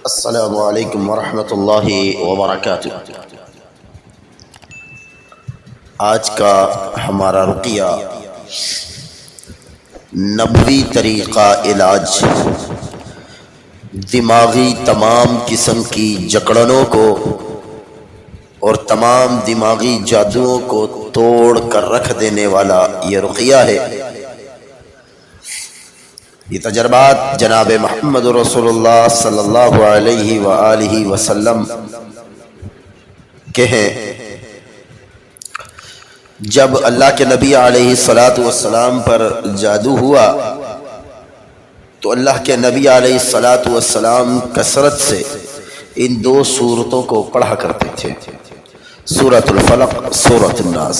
السلام علیکم ورحمۃ اللہ وبرکاتہ۔ آج کا ہمارا رقیہ نبوی طریقہ علاج دماغی تمام قسم کی جکڑنوں کو اور تمام دماغی جادوؤں کو توڑ کر رکھ دینے والا یہ رقیہ ہے۔ یہ تجربات جناب محمد رسول اللہ صلی اللہ علیہ وآلہ وسلم کے ہیں۔ جب اللہ کے نبی علیہ الصلاۃ والسلام پر جادو ہوا تو اللہ کے نبی علیہ الصلاۃ والسلام کثرت سے ان دو سورتوں کو پڑھا کرتے تھے، سورۃ الفلق، سورۃ الناس،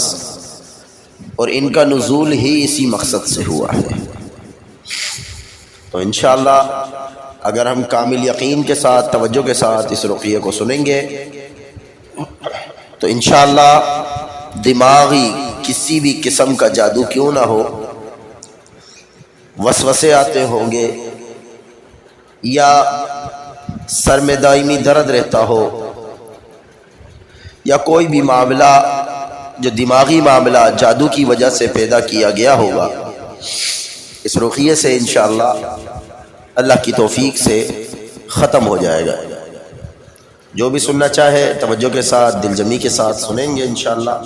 اور ان کا نزول ہی اسی مقصد سے ہوا ہے۔ تو انشاءاللہ اگر ہم کامل یقین کے ساتھ، توجہ کے ساتھ اس رقیہ کو سنیں گے تو انشاءاللہ دماغی کسی بھی قسم کا جادو کیوں نہ ہو، وسوسے آتے ہوں گے یا سر میں دائمی درد رہتا ہو یا کوئی بھی معاملہ جو دماغی معاملہ جادو کی وجہ سے پیدا کیا گیا ہوگا، اس رقیہ سے انشاءاللہ اللہ کی توفیق سے ختم ہو جائے گا۔ جو بھی سننا چاہے توجہ کے ساتھ، دل جمی کے ساتھ سنیں گے انشاءاللہ،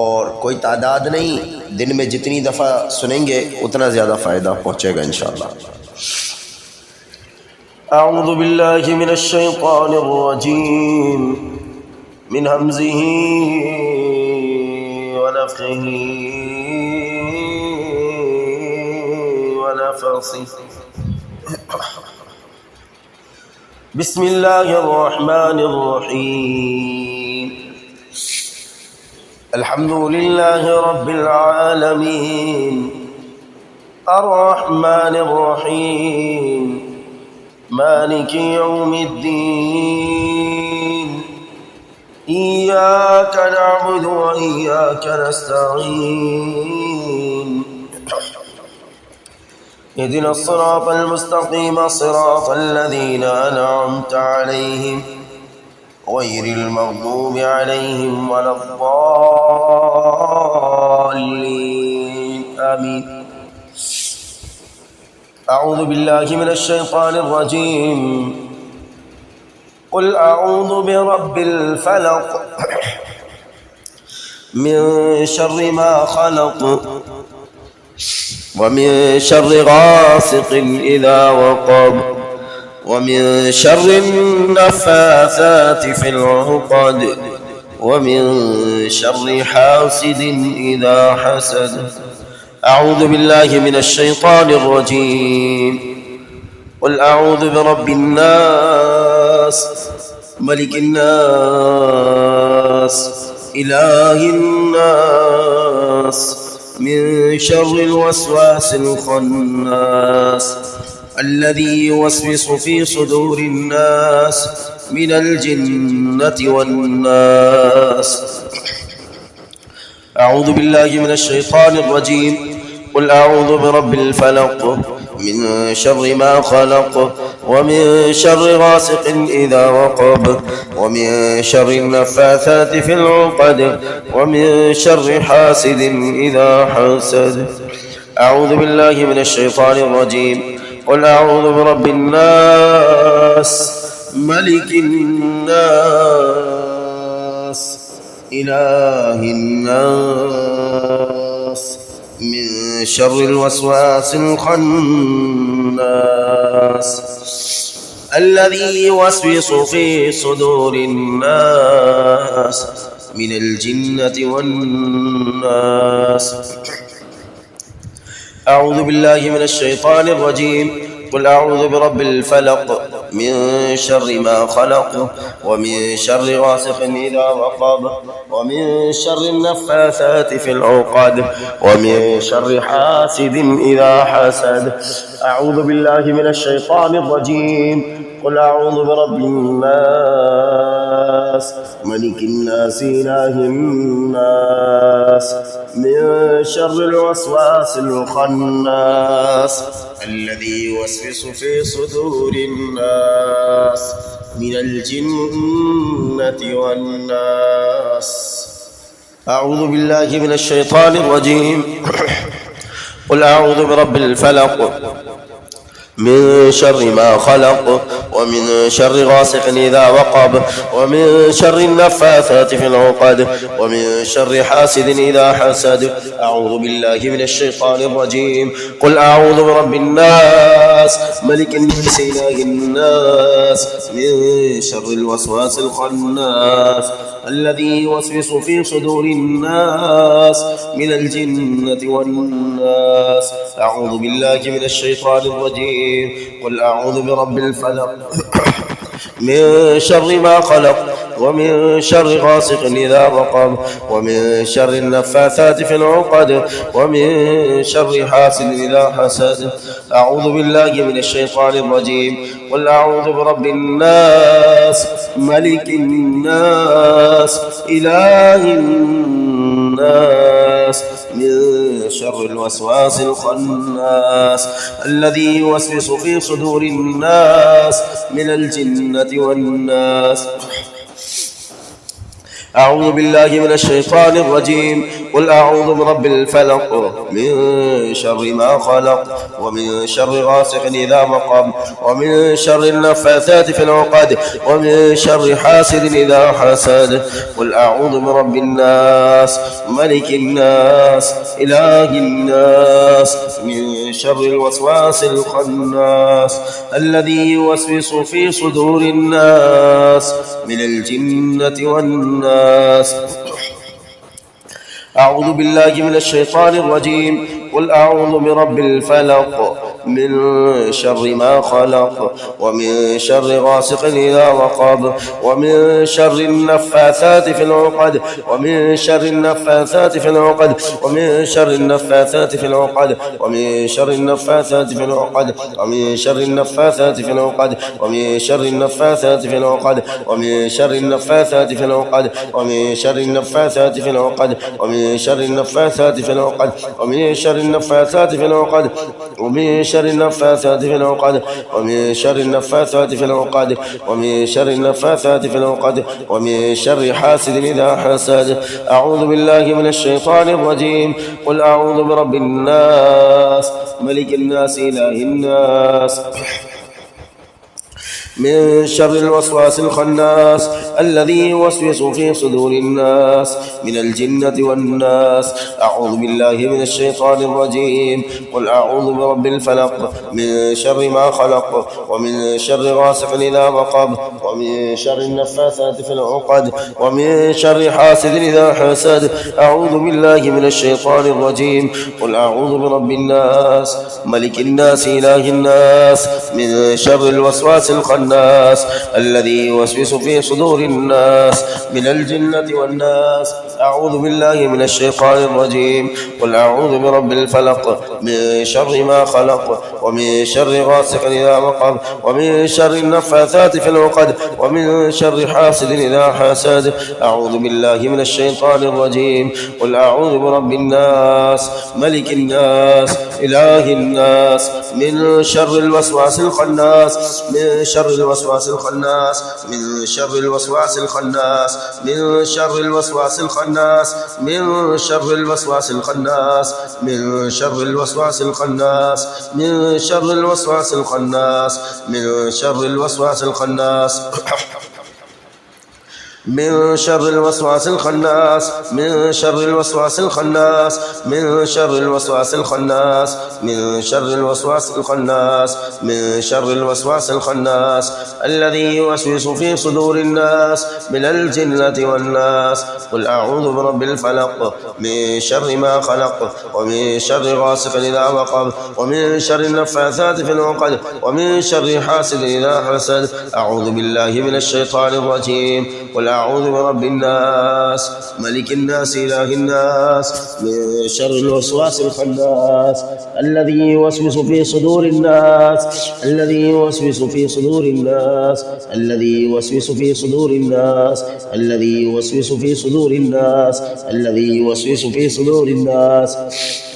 اور کوئی تعداد نہیں، دن میں جتنی دفعہ سنیں گے اتنا زیادہ فائدہ پہنچے گا انشاءاللہ۔ اعوذ باللہ من الشیطان الرجیم من ہمزہ ونفخہ ونفخہ۔ بسم اللہ الرحمن الرحیم۔ الحمد للہ رب العالمین، الرحمن الرحیم، مالک یوم الدین، ایاک نعبد و ایاک نستعین، اهدنا الصراط المستقيم صراط الذين أنعمت عليهم غير المغضوب عليهم ولا الضالين آمين۔ أعوذ بالله من الشيطان الرجيم، قل أعوذ برب الفلق من شر ما خلق ومن شر غاسق إذا وقب ومن شر النفاثات في العقد ومن شر حاسد إذا حسد۔ أعوذ بالله من الشيطان الرجيم، قل أعوذ برب الناس، ملك الناس، إله الناس، من شر الوسواس الخناس الذي يوسوس في صدور الناس من الجنة والناس۔ أعوذ بالله من الشيطان الرجيم، قل أعوذ برب الفلق من شر ما خلق ومن شر غاسق إذا وقب ومن شر النفاثات في العقد ومن شر حاسد إذا حسد۔ أعوذ بالله من الشيطان الرجيم، قل أعوذ برب الناس، ملك الناس، إله الناس، من شر الوسواس الخناس الذي يوسوس في صدور الناس من الجنة والناس۔ أعوذ بالله من الشيطان الرجيم، قل أعوذ برب الفلق من شر ما خلق ومن شر غاسق إذا وقب ومن شر النفاثات في العقد ومن شر حاسد إذا حسد۔ أعوذ بالله من الشيطان الرجيم، قل أعوذ برب الناس، الناس ملك الناس إله الناس من شر الوسواس الخناس الذي يوسوس في صدور الناس من الجنة والناس. أعوذ بالله من الشيطان الرجيم. قل أعوذ برب الفلق من شر ما خلق ومن شر غاسق إذا وقب ومن شر النفاثات في العقد ومن شر حاسد إذا حسد. أعوذ بالله من الشيطان الرجيم. قل أعوذ برب الناس ملك الناس إله الناس من شر الوسواس الخناس الذي يوسوس في صدور الناس من الجنة والناس. أعوذ بالله من الشيطان الرجيم. قل أعوذ برب الفلق من شر ما خلق ومن شر غاسق إذا وقب ومن شر النفاثات في العقد ومن شر حاسد إذا حسد. أعوذ بالله من الشيطان الرجيم. قل أعوذ برب الناس ملك الناس إله الناس من شر الوسواس الخناس الذي يوسوس في صدور الناس من الجنة والناس. أعوذ بالله من الشيطان الرجيم. قل أعوذ برب الفلق من شر ما خلق ومن شر غاسق إذا وقب ومن شر النفاثات في العقد ومن شر حاسد إذا حسد. قل أعوذ برب الناس ملك الناس إله الناس من شر الوسواس الخناس الذي يوسوس في صدور الناس من الجنة والناس. أعوذ بالله من الشيطان الرجيم. قل أعوذ برب الفلق من شر ما خلق ومن شر غاسق إذا وقب ومن شر النفاثات في العقد ومن شر النفاثات في العقد ومن شر النفاثات في العقد ومن شر النفاثات في العقد ومن شر النفاثات في العقد ومن شر النفاثات في العقد ومن شر النفاثات في العقد ومن شر النفاثات في العقد ومن شر النفاثات في العقد ومن شر النفاثات في العقد ومن شر النفاثات في العقد ومن شر النفاثات في العقد ومن شر النفاثات في العقد ومن شر حاسد إذا حسد. أعوذ بالله من الشيطان الرجيم. قل أعوذ برب الناس ملك الناس إله الناس من شر الوسواس الخناس الذي يوسوس في صدور الناس من الجنة والناس. أعوذ بالله من الشيطان الرجيم. قل أعوذ برب الفلق من شر ما خلق ومن شر غاسق إذا وقب ومن شر النفاثات في العقد ومن شر حاسد إذا حسد. أعوذ بالله من الشيطان الرجيم. قل أعوذ برب الناس ملك الناس إله الناس من شر الوسواس الخناس الذي يوسوس في صدور الناس من الجنة والناس. أعوذ بالله من الشيطان الرجيم. قل أعوذ برب الفلق من شر ما خلق ومن شر غاسق إذا وقب ومن شر النفاثات في العقد ومن شر حاسد إذا حسد. أعوذ بالله من الشيطان الرجيم. قل أعوذ برب الناس ملك الناس إله الناس من شر الوسواس الخناس من شر الوسواس الخناس من شر الوسواس الخناس من شر الوسواس الخناس من شر الوسواس الخناس من شر الوسواس الخناس من شر الوسواس الخناس من شر الوسواس الخناس من شر الوسواس الخناس من شر الوسواس الخناس من شر الوسواس الخناس من شر الوسواس الخناس من شر الوسواس الخناس الذي يوسوس في صدور الناس من الجنة والناس. قل أعوذ برب الفلق من شر ما خلق ومن شر غاسق إذا وقب ومن شر النفاثات في العقد ومن شر حاسد إذا حسد. أعوذ بالله من الشيطان الرجيم. قل أعوذ برب الناس ملك الناس إله الناس من شر الوسواس الخناس الذي يوسوس في صدور الناس الذي يوسوس في صدور الناس الذي يوسوس في صدور الناس الذي يوسوس في صدور الناس الذي يوسوس في صدور الناس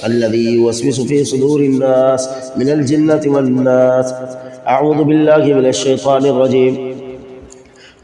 الذي يوسوس في صدور الناس من الجنة والناس. أعوذ بالله من الشيطان الرجيم.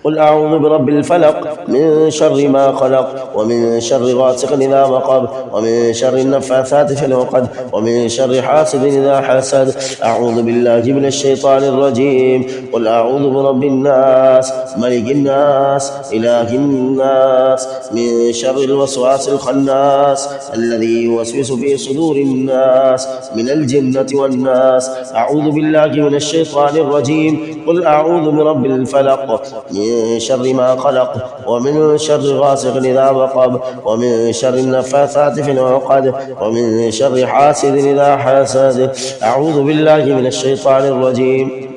قل أعوذ برب الفلق من شر ما خلق ومن شر غاسق إذا وقب ومن شر النفاثات في العقد ومن شر حاسد إذا حسد. أعوذ بالله من الشيطان الرجيم. قل أعوذ برب الناس ملك الناس إله الناس من شر الوسواس الخناس الذي يوسوس في صدور الناس من الجنة والناس. أعوذ بالله من الشيطان الرجيم. قل أعوذ برب الفلق من شر ما خلق ومن شر غاسق إذا وقب ومن شر النفاثات في العقد ومن شر حاسد إذا حسد. أعوذ بالله من الشيطان الرجيم.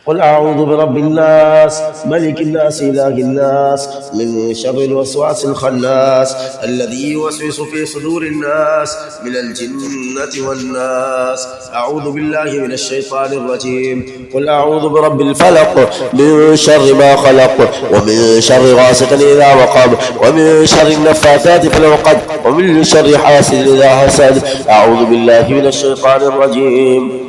قل أعوذ برب الناس ملك الناس إله الناس من شر الوسواس الخناس الذي يوسوس في صدور الناس من الجنة والناس. أعوذ بالله من الشيطان الرجيم. قل أعوذ برب الفلق من شر ما خلق ومن شر غاسق إذا وقب ومن شر النفاثات في العقد ومن شر حاسد إذا حسد. أعوذ بالله من الشيطان الرجيم.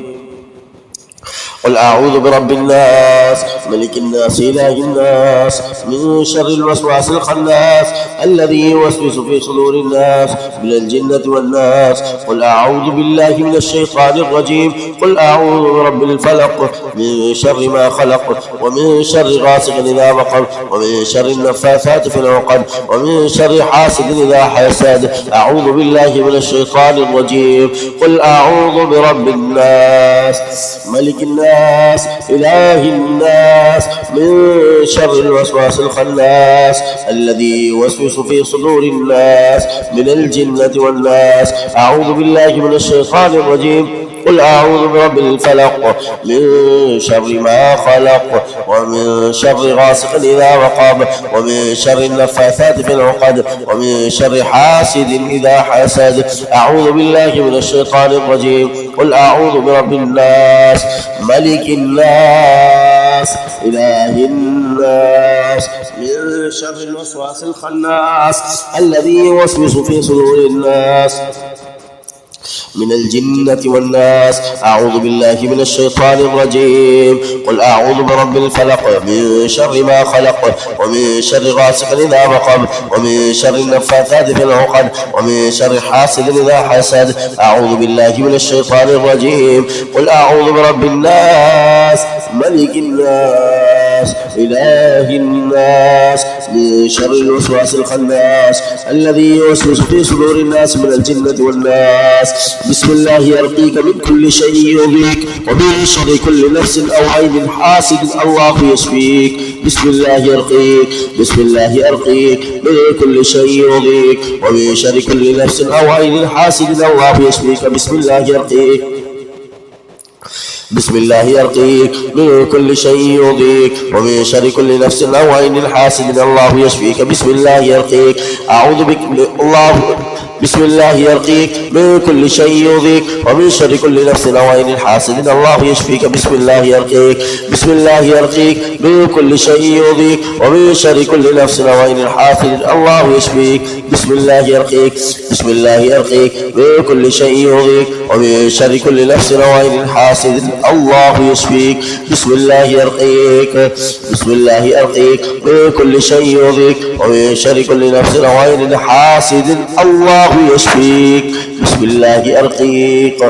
قل أعوذ برب الناس ملك الناس إله الناس من شر الوسواس الخناس الذي يوسوس في صدور الناس من الجنة والناس. قل أعوذ بالله من الشيطان الرجيم. قل أعوذ برب الفلق من شر ما خلق ومن شر غاسق إذا وقب ومن شر النفاثات في العقد ومن شر حاسد إذا حسد. أعوذ بالله من الشيطان الرجيم. قل أعوذ برب الناس ملك الناس إله الناس من شر الوسواس الخناس الذي يوسوس في صدور الناس من الجنة والناس. أعوذ بالله من الشيطان الرجيم. قل أعوذ برب الفلق من شر ما خلق ومن شر غاسق إذا وقب ومن شر النفاثات في العقد ومن شر حاسد إذا حسد. أعوذ بالله من الشيطان الرجيم. قل أعوذ برب الناس ملك الناس إله الناس من شر الوسواس الخناس الذي يوسوس في صدور الناس من الجنة والناس. أعوذ بالله من الشيطان الرجيم. قل أعوذ برب الفلق من شر ما خلق ومن شر غاسق إذا وقب ومن شر النفاثات في العقد ومن شر حاسد إذا حسد. أعوذ بالله من الشيطان الرجيم. قل أعوذ برب الناس ملك الناس إله الناس من شر الوسواس الخناس الذي يوسوس في صدور الناس من الجنة والناس. بسم الله يرقيك من كل شيء يؤذيك ومن شر كل نفس أو عين حاسد الله يشفيك. بسم الله يرقيك بسم الله يرقيك من كل شيء يؤذيك ومن شر كل نفس أو عين حاسد الله يشفيك. بسم الله يرقيك بسم الله يرقيك من كل شيء يؤذيك ومن شر كل نفس أو عين حاسد الله يشفيك. بسم الله يرقيك. أعوذ بك الله بسم الله يرقيك من كل شيء يؤذيك ومن شر كل نفس أو عين حاسد الله يشفيك. بسم الله يرقيك بسم الله يرقيك من كل شيء يؤذيك ومن شر كل نفس أو عين حاسد الله يشفيك. بسم الله يرقيك بسم الله يرقيك من كل شيء يؤذيك ومن شر كل نفس أو عين حاسد الله يشفيك. بسم الله يرقيك بسم الله يرقيك من كل شيء يؤذيك ومن شر كل نفس أو عين حاسد الله يشفيك. بسم الله يرقيك.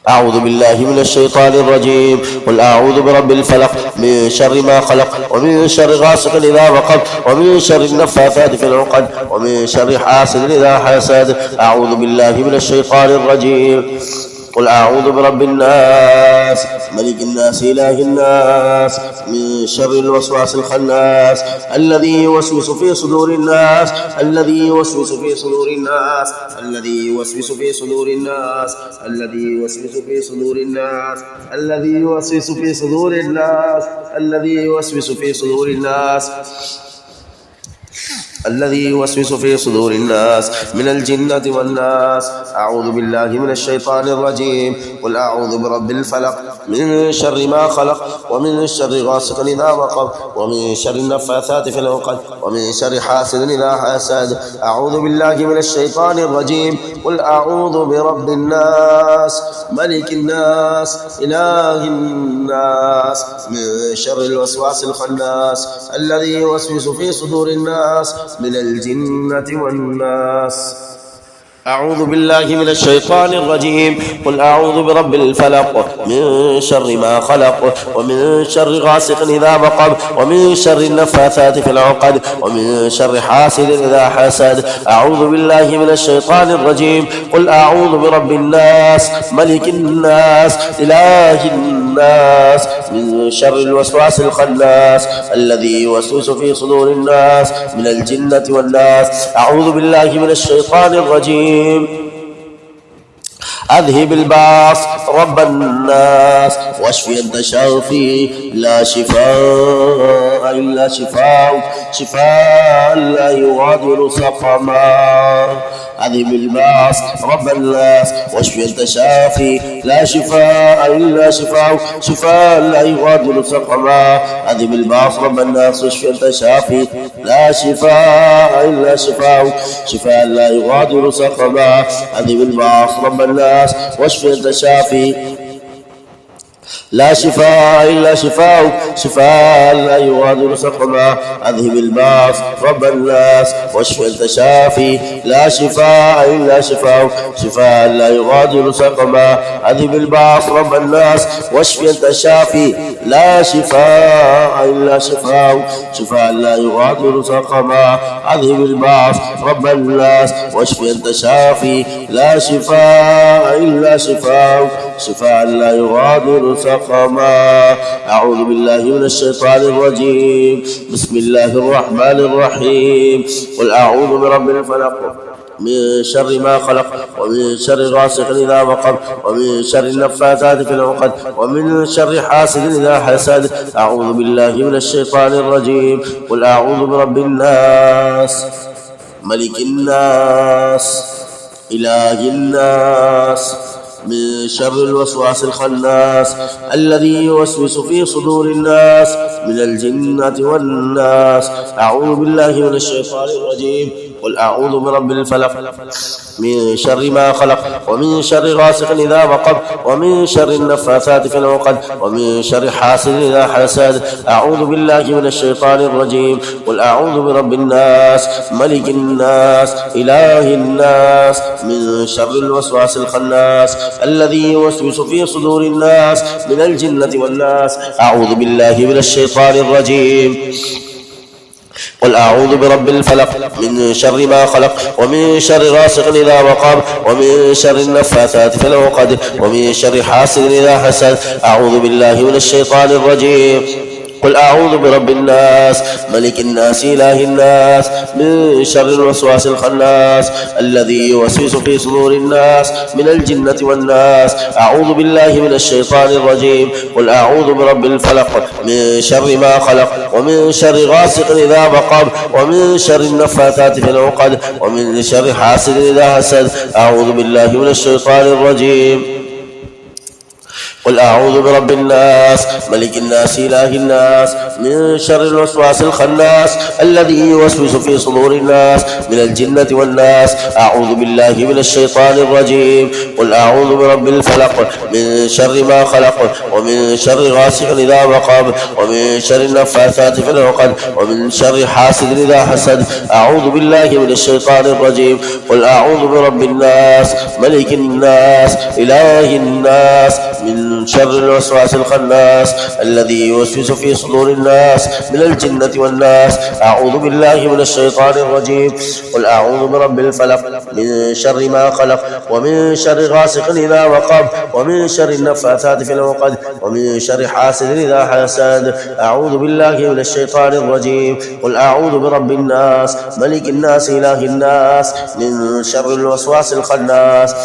أعوذ بالله من الشيطان الرجيم. قل أعوذ برب الفلق من شر ما خلق ومن شر غاسق إذا وقب ومن شر النفاثات في العقد ومن شر حاسد إذا حسد. أعوذ بالله من الشيطان الرجيم. قل أعوذ برب الناس ملك الناس إله الناس من شر الوسواس الخناس الذي يوسوس في صدور الناس الذي يوسوس في صدور الناس الذي يوسوس في صدور الناس الذي يوسوس في صدور الناس الذي يوسوس في صدور الناس الذي يوسوس في صدور الناس الذي يوسوس في صدور الناس من الجنة والناس. أعوذ بالله من الشيطان الرجيم. قل أعوذ برب الفلق من شر ما خلق ومن شر غاسق إذا وقب ومن شر النفاثات في العقد ومن شر حاسد إذا حسد. أعوذ بالله من الشيطان الرجيم. قل أعوذ برب الناس ملك الناس إله الناس من شر الوسواس الخناس الذي يوسوس في صدور الناس من الجنة والناس. أعوذ بالله من الشيطان الرجيم. قل أعوذ برب الفلق من شر ما خلق ومن شر غاسق إذا وقب ومن شر النفاثات في العقد ومن شر حاسد إذا حسد. أعوذ بالله من الشيطان الرجيم. قل أعوذ برب الناس ملك الناس إله الناس من شر الوسواس الخناس الذي يوسوس في صدور الناس من الجنة والناس. أعوذ بالله من الشيطان الرجيم. أذهب الباس رب الناس واشفي أنت شافي لا شفاء إلا شفاء شفاء لا يغادر سقما. أذهب الباس رب الناس واشفي أنت شافي لا شفاء إلا شفاء شفاء لا يغادر سقما. أذهب الباس رب الناس واشفي أنت شافي لا شفاء إلا شفاء شفاء لا يغادر سقما. أذهب الباس رب الناس واشفي أنت شافي لا شفاء إلا شفاء شفاء لا يغادر سقما. أذهب الباس رب الناس واشفي أنت شافي لا شفاء إلا شفاء شفاء لا يغادر سقما. أذهب الباس رب الناس واشفي أنت شافي لا شفاء إلا شفاء شفاء لا يغادر سقما. أذهب الباس رب الناس واشفي أنت شافي لا شفاء إلا شفاء شفاء لا يغادر سقما. أعوذ بالله من الشيطان الرجيم. بسم الله الرحمن الرحيم. قل أعوذ برب الفلق من شر ما خلق ومن شر غاسق إذا وقب ومن شر النفاثات في العقد ومن شر حاسد إذا حسد. أعوذ بالله من الشيطان الرجيم. قل أعوذ برب الناس ملك الناس إله الناس من شر الوسواس الخناس الذي يوسوس في صدور الناس من الجنة والناس. أعوذ بالله من الشيطان الرجيم. قل أعوذ برب الفلق من شر ما خلق ومن شر غاسق إذا وقب ومن شر النفاثات في العقد ومن شر حاسد إذا حسد. أعوذ بالله من الشيطان الرجيم. قل أعوذ برب الناس ملك الناس إله الناس من شر الوسواس الخناس الذي يوسوس في صدور الناس من الجنة والناس. أعوذ بالله من الشيطان الرجيم. قل أعوذ برب الفلق من شر ما خلق ومن شر غاسق إذا وقب ومن شر النفاثات في العقد ومن شر حاسد إذا حسد. أعوذ بالله من الشيطان الرجيم. قل أعوذ برب الناس ملك الناس إله الناس من شر الوسواس الخناس الذي يوسوس في صدور الناس من الجنة والناس. أعوذ بالله من الشيطان الرجيم. قل أعوذ برب الفلق من شر ما خلق ومن شر غاسق إذا وقب ومن شر النفاثات في العقد ومن شر حاسد إذا حسد. أعوذ بالله من الشيطان الرجيم. قل أعوذ برب الناس ملك الناس إله الناس من شر الوسواس الخناس الذي يوسوس في صدور الناس من الجنة والناس. أعوذ بالله من الشيطان الرجيم. قل أعوذ برب الفلق من شر ما خلق ومن شر غاسق إذا وقب ومن شر النفاثات في العقد ومن شر حاسد إذا حسد. أعوذ بالله من الشيطان الرجيم. قل أعوذ برب الناس ملك الناس إله الناس من من شر الوسواس الخناس الذي يوسوس في صدور الناس من الجنة والناس. أعوذ بالله من الشيطان الرجيم. قل أعوذ برب الفلق من شر ما خلق ومن شر غاسق إذا وقب ومن شر النفاثات في العقد ومن شر حاسد إذا حسد. أعوذ بالله من الشيطان الرجيم. قل أعوذ برب الناس ملك الناس إله الناس من شر الوسواس الخناس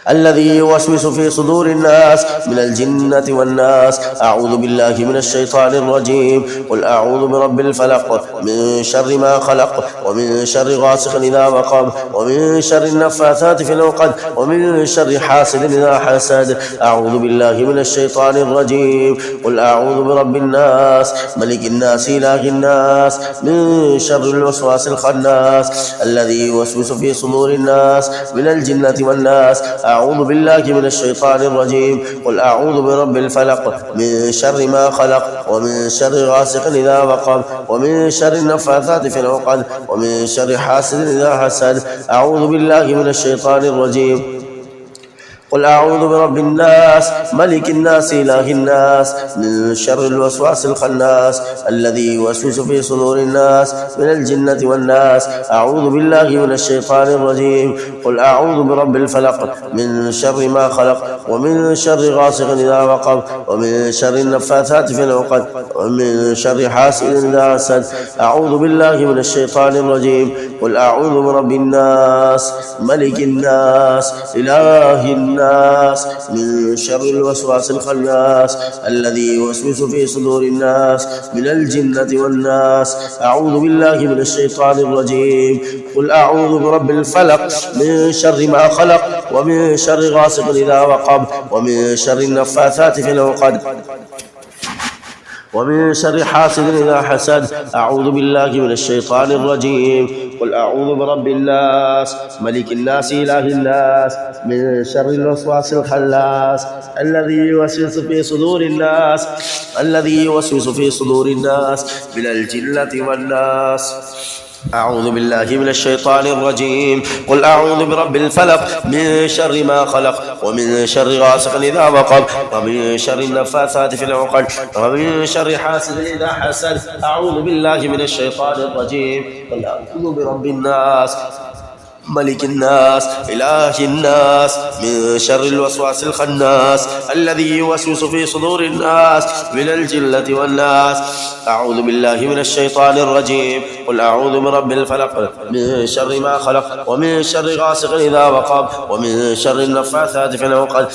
الذي يوسوس في صدور الناس من الجنة والناس. أعوذ بالله من الشيطان الرجيم. قل أعوذ برب الفلق من شر ما خلق ومن شر غاسق إذا وقب ومن شر النفاثات في العقد ومن شر حاسد إذا حسد. أعوذ بالله من الشيطان الرجيم. قل أعوذ برب الناس ملك الناس إله الناس من شر الوسواس الخناس الذي يوسوس في صدور الناس من الجنة والناس. أعوذ بالله من الشيطان الرجيم. قل أعوذ برب الفلق من شر ما خلق ومن شر غاسق إذا وقب ومن شر النفاثات في العقد ومن شر حاسد إذا حسد. أعوذ بالله من الشيطان الرجيم. قل أعوذ برب الناس ملك الناس إله الناس من شر الوسواس الخناس الذي يوسوس في صدور الناس من الجنة والناس. أعوذ بالله من الشيطان الرجيم. قل أعوذ برب الفلق من شر ما خلق ومن شر غاسق إذا وقب ومن شر النفاثات في العقد ومن شر حاسد إذا حسد. أعوذ بالله من الشيطان الرجيم. قل أعوذ برب الناس ملك الناس إله الناس من شر الوسواس الخناس الذي يوسوس في صدور الناس من الجنة والناس. أعوذ بالله من الشيطان الرجيم. قل أعوذ برب الفلق من شر ما خلق ومن شر غاسق إذا وقب ومن شر النفاثات في العقد ومن شر حاسد إذا حسد. أعوذ بالله من الشيطان الرجيم. قل أعوذ برب الناس ملك الناس إله الناس من شر الوسواس الخناس الذي يوسوس في صدور الناس من الجنة والناس. أعوذ بالله من الشيطان الرجيم. قل أعوذ برب الفلق من شر ما خلق ومن شر غاسق إذا وقب ومن شر النفاثات في العقد ومن شر حاسد إذا حسد. أعوذ بالله من الشيطان الرجيم. قل أعوذ برب الناس ملك الناس إله الناس من شر الوسواس الخناس الذي يوسوس في صدور الناس من الجنة والناس. أعوذ بالله من الشيطان الرجيم. قل أعوذ برب الفلق من شر ما خلق ومن شر غاسق إذا وقب ومن شر النفاثات في العقد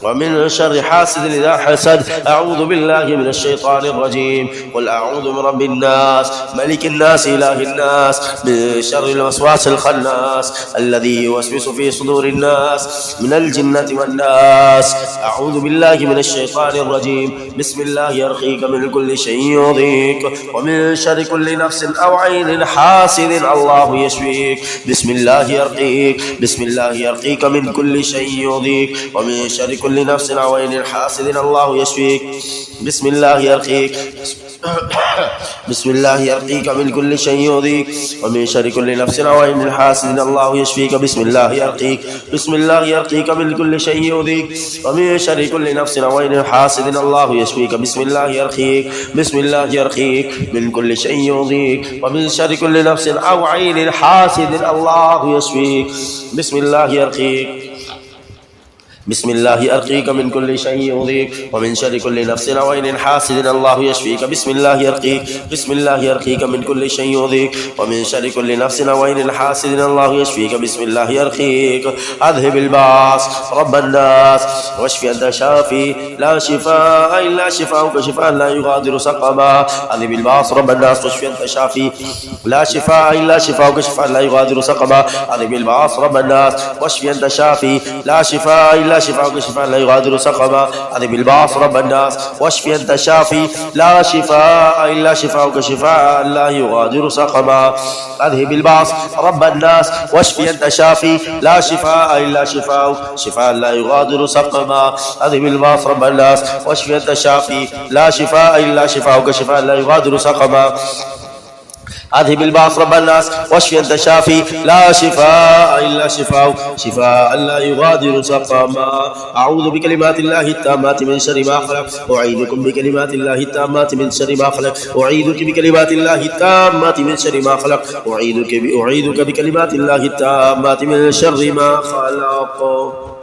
ومن شر حاسد إذا حسد. أعوذ بالله من الشيطان الرجيم. قل أعوذ برب الناس ملك الناس إله الناس من شر الوسواس الخناس الذي يوسوس في صدور الناس من الجنة والناس. أعوذ بالله من الشيطان الرجيم. بسم الله يرقيك من كل شيء يؤذيك ومن شر كل نفس أو عين حاسد الله يشفيك. بسم الله يرقيك من كل شيء يؤذيك ومن شر كل نفس أو عين حاسد الله يشفيك. بسم الله يرقيك من كل شيء يؤذيك ومن شر كل نفس أو عين حاسد الله يشفيك. بسم الله يرقيك من كل شيء يؤذيك ومن شر كل نفس أو عين حاسد الله يشفيك. بسم الله يرقيك من كل شيء يؤذيك ومن شر كل نفس أو عين حاسد الله يشفيك. بسم الله يرقيك من كل شيء يؤذيك ومن شر كل نفس أو عين حاسد الله يشفيك. بسم الله يرقيك من كل شيء يؤذيك ومن شر كل نفس أو عين حاسد الله يشفيك. بسم الله يرقيك. أذهب الباس رب الناس واشف أنت شافي لا شفاء إلا شفاؤك شفاء لا يغادر سقما. أذهب الباس رب الناس واشف أنت شافي لا شفاء إلا شفاؤك شفاء لا يغادر سقما. أذهب الباس رب الناس واشف أنت شافي لا شفاء إلا شفاؤك شفاء لا يغادر سقما. أذهب الباس رب الناس واشف أنت شافي لا شفاء إلا شفاؤك شفاء لا يغادر سقما. أذهب الباس رب الناس واشف أنت شافي لا شفاء إلا شفاؤك شفاء لا يغادر سقما. أذهب الباس رب الناس واشف أنت شافي لا شفاء إلا شفاؤك شفاء لا يغادر سقما. اذهب الباس رب الناس واشف انت الشافي لا شفاء الا شفاءك شفاء لا يغادر سقما. اعوذ بكلمات الله التامات من شر ما خلق اعيذكم بكلمات الله التامات من شر ما خلق اعيذك بكلمات الله التامات من شر ما خلق اعيذك بكلمات الله التامات من شر ما خلق.